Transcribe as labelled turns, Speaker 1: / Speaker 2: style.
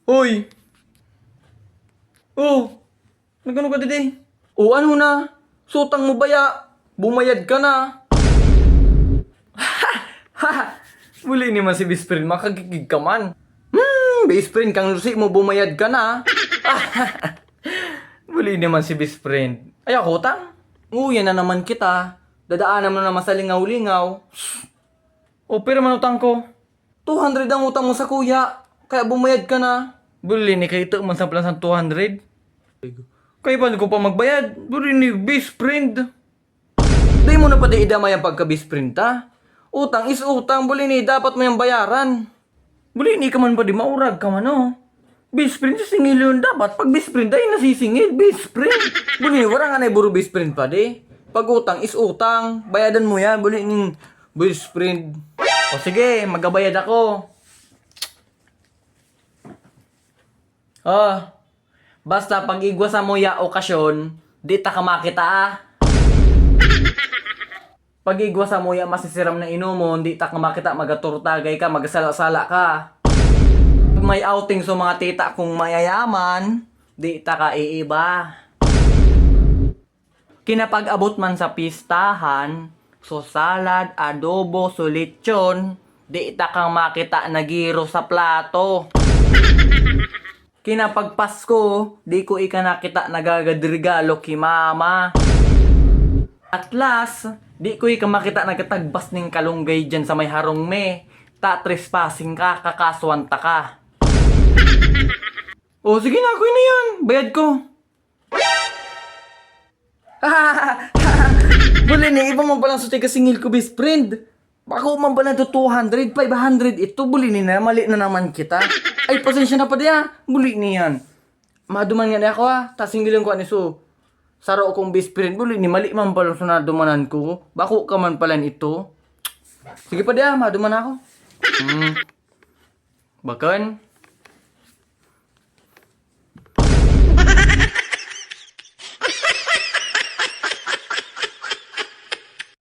Speaker 1: Hoy! Oh! Nagano ka didi? O ano na? Sutang mo baya? Bumayad ka na. Ha! Muli naman si best friend, makagigig ka man. Best friend, kang lusi mo, bumayad ka na. Muli naman si best friend. Ay ako, tang? Yan na naman kita. Dadaanan mo na naman sa lingaw-lingaw. O, pero man utang ko. 200 ang utang mo sa kuya. Kaya bumayad ka na. Buli ni kayo ito man sa plus ng 200. Kaya paano ko pa magbayad? Buli ni best friend. Di mo na pati idamay ang pagka-best friend ta. Utang is utang. Buli ni dapat mo yung bayaran. Buli ni ka man pa di maurag ka man oh. Best friend sisingil yun dapat. Pag best friend ay nasisingil. Best friend. Buli ni wala nga na iburo best friend pa di. Pag utang is utang. Bayadan mo yan. Buli ni best friend. O sige, magabayad ako. Basta pag igwa sa mo ya okasyon, di ta ka makita ah. Pag igwa sa mo ya masisiram na inumon, di ta ka makita, magaturtagay ka, magasala-sala ka. Pag may outing sa mga tita kung mayayaman, di ta ka iiba. Kinapag-abot man sa pistahan, so salad, adobo, lechon, di ta kang makita na giro sa plato. Kinapag Pasko, di ko ika nakita nagagadregalo ki mama. At last, di ko ika makita nagatagbas ning kalunggay dyan sa may harong me. Ta-trespassing ka, kakaswanta ka. O sige na, kuya na yan. Bayad ko. Buli ni, iba man palang suti kasingil ko best friend. Bako man pala to 200, 500 ito. Buli ni na, mali na naman kita. Ay, pasensya na pa diya. Buli ni yan. Maduman nga na ako ha. Tasingilin ko aniso. Saro akong best friend. Buli ni, mali man pala sa nadumanan ko. Bako ka man pala ito. Sige pa diya, maduman ako. Bakan.